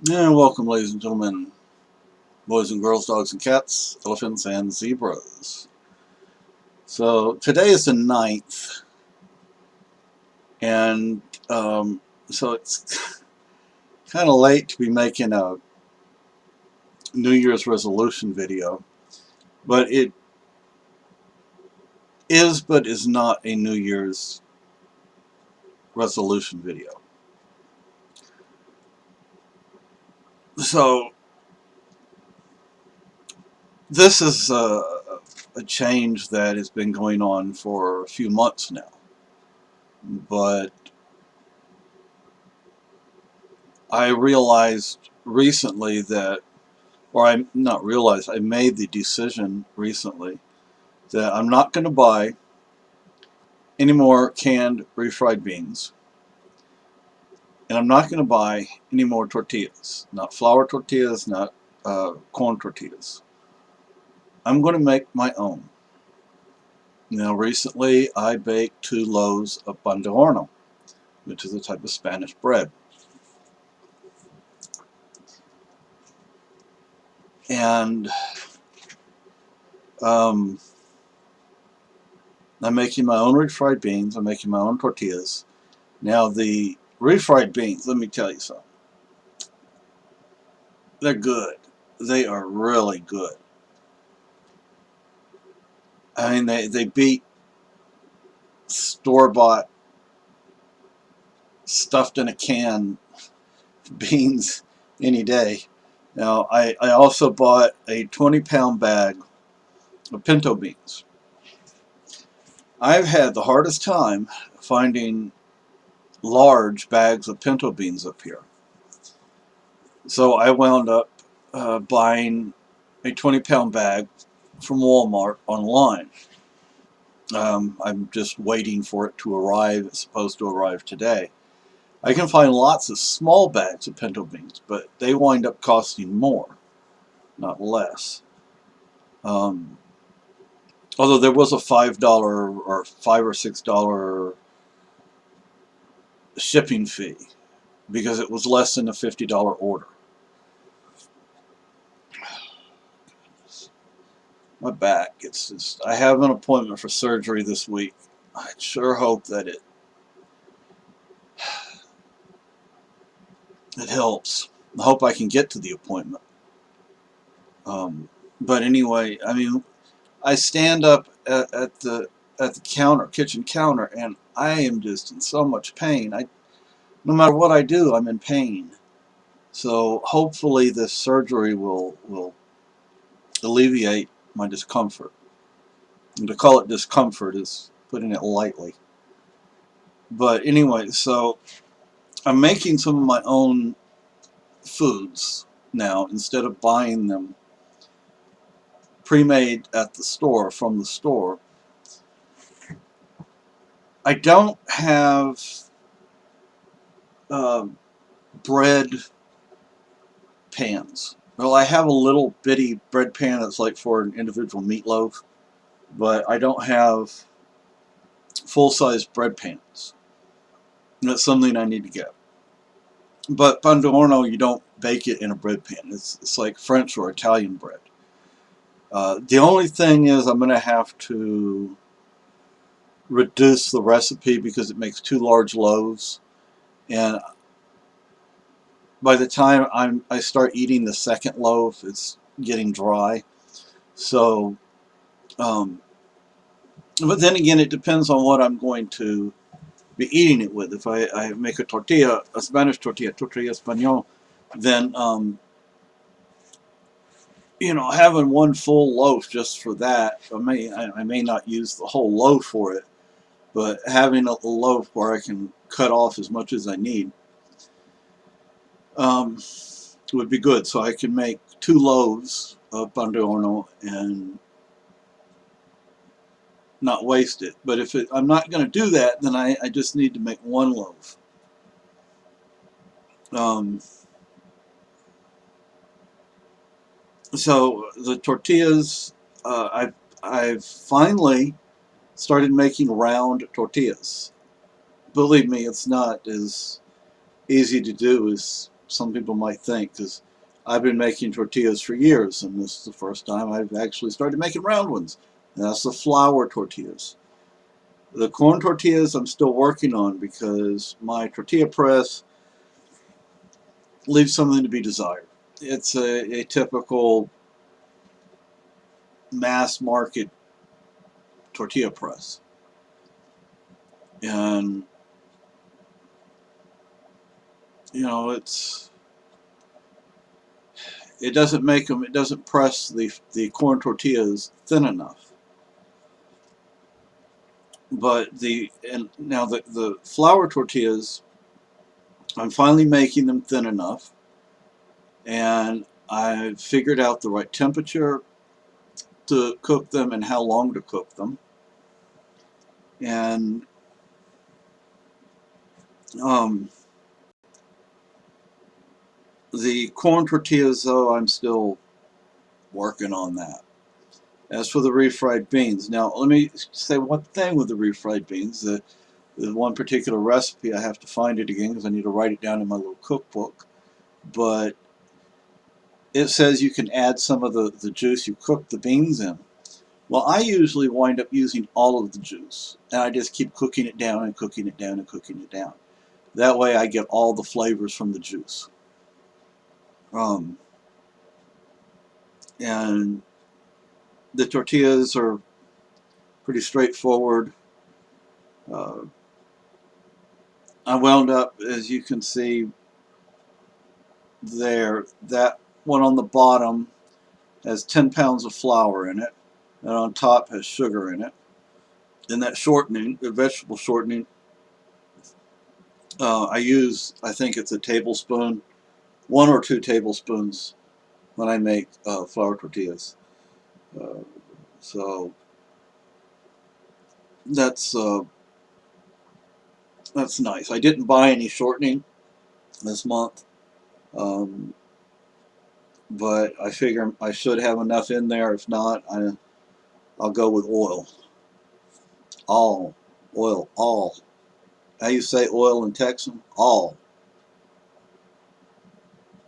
And welcome, ladies and gentlemen, boys and girls, dogs and cats, elephants and zebras. So today is the 9th, and so it's kind of late to be making a New Year's resolution video, but it is but is not a New Year's resolution video. So this is a change that has been going on for a few months now, but I realized recently that, or I not realized, I made the decision recently that I'm not going to buy any more canned refried beans, and I'm not going to buy any more tortillas, not flour tortillas, not corn tortillas. I'm going to make my own. Now, recently I baked 2 loaves of pan de horno, which is a type of Spanish bread. And um, I'm making my own refried beans. I'm making my own tortillas. Now, the refried beans, let me tell you something. They're good. They are really good. I mean, they beat store-bought, stuffed in a can beans any day. Now, I also bought a 20-pound bag of pinto beans. I've had the hardest time finding large bags of pinto beans up here. So I wound up buying a 20-pound bag from Walmart online. I'm just waiting for it to arrive. It's supposed to arrive today. I can find lots of small bags of pinto beans, but they wind up costing more, not less. Um, Although there was a $5 or $5 or $6 shipping fee because it was less than a $50 order. My back, it's just, I have an appointment for surgery this week. I sure hope that it helps. I hope I can get to the appointment. But anyway, I mean, I stand up at the counter, kitchen counter, and I am just in so much pain. No matter what I do, I'm in pain. So hopefully this surgery will alleviate my discomfort. And to call it discomfort is putting it lightly. But anyway, so I'm making some of my own foods now instead of buying them pre-made at the store, from the store. I don't have uh, bread pans. Well, I have a little bitty bread pan that's like for an individual meatloaf, but I don't have full-size bread pans. And that's something I need to get. But pan de horno, you don't bake it in a bread pan. It's like French or Italian bread. The only thing is I'm going to have to reduce the recipe because it makes 2 large loaves, and by the time I start eating the second loaf, it's getting dry. So, um, but then again, it depends on what I'm going to be eating it with. If I make a tortilla, a Spanish tortilla, tortilla español, then having one full loaf just for that, I may not use the whole loaf for it, but having a loaf where I can cut off as much as I need um, would be good. So I can make 2 loaves of pan de horno and not waste it. But if I'm not going to do that, then I just need to make 1 loaf. Um, so the tortillas, I've finally started making round tortillas. Believe me, it's not as easy to do as some people might think, because I've been making tortillas for years, and this is the first time I've actually started making round ones. And that's the flour tortillas. The corn tortillas I'm still working on because my tortilla press leaves something to be desired. It's a typical mass market tortilla press. And, you know, it doesn't make them, it doesn't press the corn tortillas thin enough. But now the flour tortillas, I'm finally making them thin enough, and I figured out the right temperature to cook them and how long to cook them. And the corn tortillas, though, I'm still working on that. As for the refried beans, now let me say one thing with the refried beans. The one particular recipe, I have to find it again because I need to write it down in my little cookbook. But it says you can add some of the juice you cook the beans in. Well, I usually wind up using all of the juice, and I just keep cooking it down and cooking it down and cooking it down. That way I get all the flavors from the juice. And the tortillas are pretty straightforward. I wound up, as you can see there, that one on the bottom has 10 pounds of flour in it, and on top has sugar in it. And that shortening, the vegetable shortening, I use, I think it's a tablespoon, 1 or 2 tablespoons when I make flour tortillas. So that's nice. I didn't buy any shortening this month, but I figure I should have enough in there. If not, I'll go with oil. All oil, all. How you say oil in Texan? All.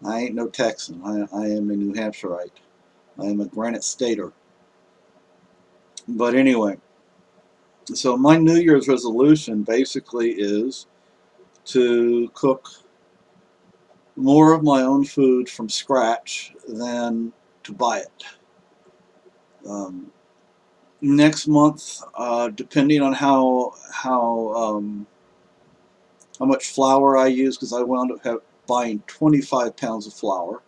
I ain't no Texan. I am a New Hampshireite. I am a Granite Stater. But anyway, so my New Year's resolution basically is to cook more of my own food from scratch than to buy it. Next month, depending on how much flour I use, because I wound up buying 25 pounds of flour.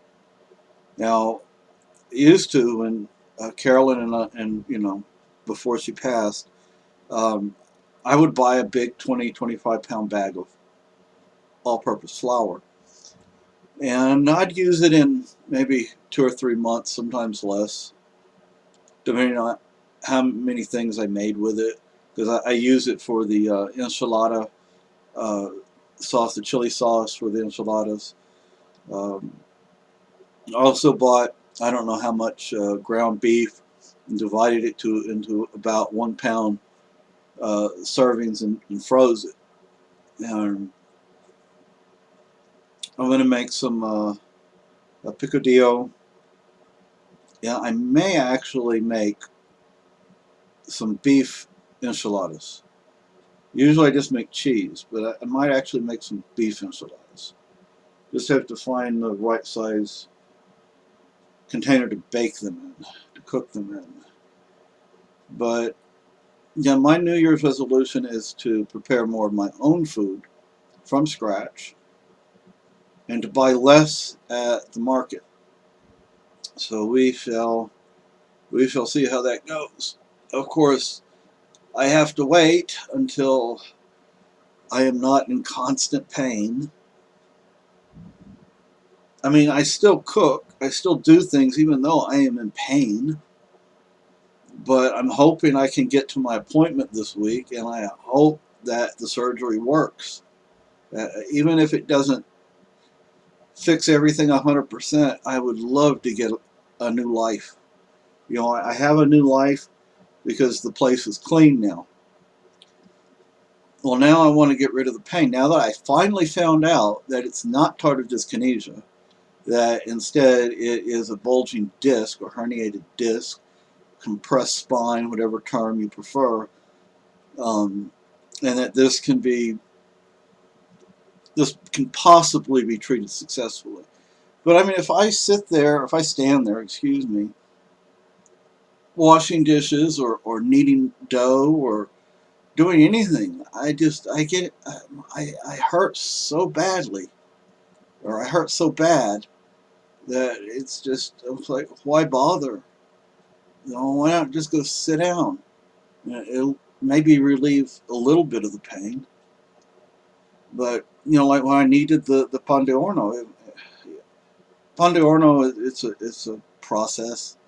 Now, used to when Carolyn and you know, before she passed, I would buy a big 25 pound bag of all-purpose flour, and I'd use it in maybe 2 or 3 months, sometimes less, depending on how many things I made with it, because I use it for the enchilada sauce, the chili sauce for the enchiladas. I also bought, I don't know how much ground beef, and divided it into about 1 pound servings and froze it. And I'm going to make some a picadillo. Yeah, I may actually make some beef enchiladas. Usually I just make cheese, but I might actually make some beef enchiladas. Just have to find the right size container to bake them in, to cook them in. But yeah, my New Year's resolution is to prepare more of my own food from scratch and to buy less at the market. So we shall see how that goes. Of course, I have to wait until I am not in constant pain. I mean, I still cook, I still do things even though I am in pain. But I'm hoping I can get to my appointment this week, and I hope that the surgery works. Even if it doesn't fix everything 100%, I would love to get a new life. You know, I have a new life because the place is clean now. Well, now I want to get rid of the pain. Now that I finally found out that it's not tardive dyskinesia, that instead it is a bulging disc or herniated disc, compressed spine, whatever term you prefer, and that this can possibly be treated successfully. But I mean, if I stand there, excuse me, washing dishes or kneading dough or doing anything, I hurt so badly, or I hurt so bad that it's like, why bother? Why not just go sit down? It'll maybe relieve a little bit of the pain, but like when I needed the pan de horno, it's a process.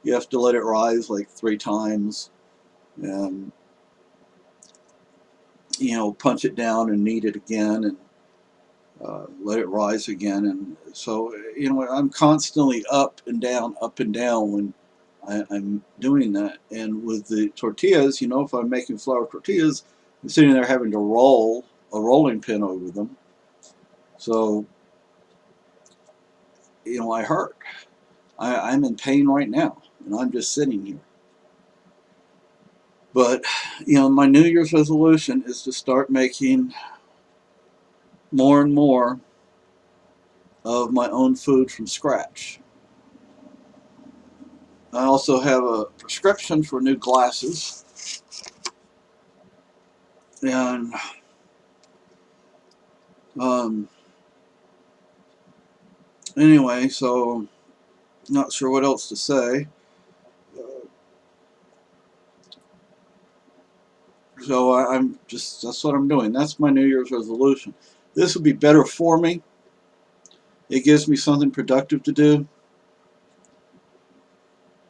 You have to let it rise like 3 times, and punch it down and knead it again, and let it rise again. And so I'm constantly up and down when I'm doing that. And with the tortillas, if I'm making flour tortillas, I'm sitting there having to roll a rolling pin over them. So I hurt. I'm in pain right now, and I'm just sitting here. But my New Year's resolution is to start making more and more of my own food from scratch. I also have a prescription for new glasses, and um, anyway, so not sure what else to say. So I'm just, that's what I'm doing. That's my New Year's resolution. This would be better for me. It gives me something productive to do.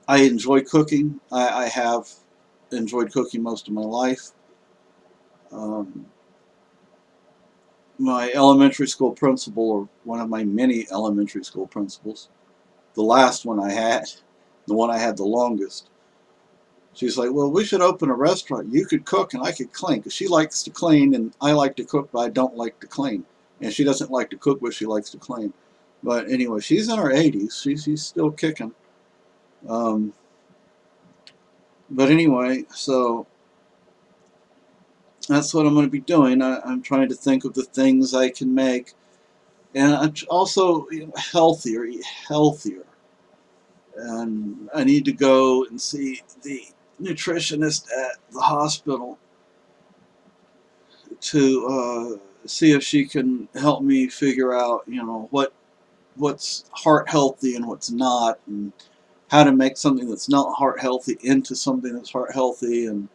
I enjoy cooking. I have enjoyed cooking most of my life. Um, my elementary school principal, or one of my many elementary school principals, the last one I had, the one I had the longest, she's like, well, we should open a restaurant. You could cook and I could clean. Because she likes to clean and I like to cook, but I don't like to clean. And she doesn't like to cook, but she likes to clean. But anyway, she's in her 80s. She's still kicking. Um, but anyway, so that's what I'm going to be doing. I'm trying to think of the things I can make. And I'm also healthier, eat healthier. And I need to go and see the nutritionist at the hospital to see if she can help me figure out, what's heart healthy and what's not, and how to make something that's not heart healthy into something that's heart healthy. And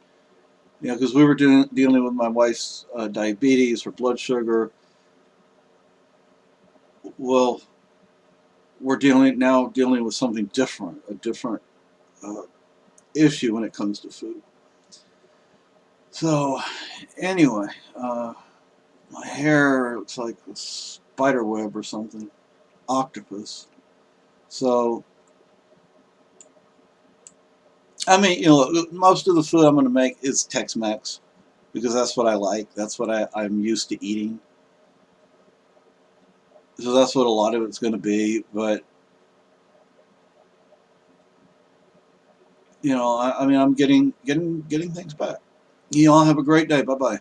because we were dealing with my wife's diabetes, her blood sugar. Well, we're dealing with something different, a different uh, issue when it comes to food. So anyway, my hair looks like a spider web or something, octopus. So I mean, most of the food I'm going to make is Tex-Mex because that's what I like. That's what I'm used to eating. So that's what a lot of it's going to be. But I mean, I'm getting things back. You all have a great day. Bye bye.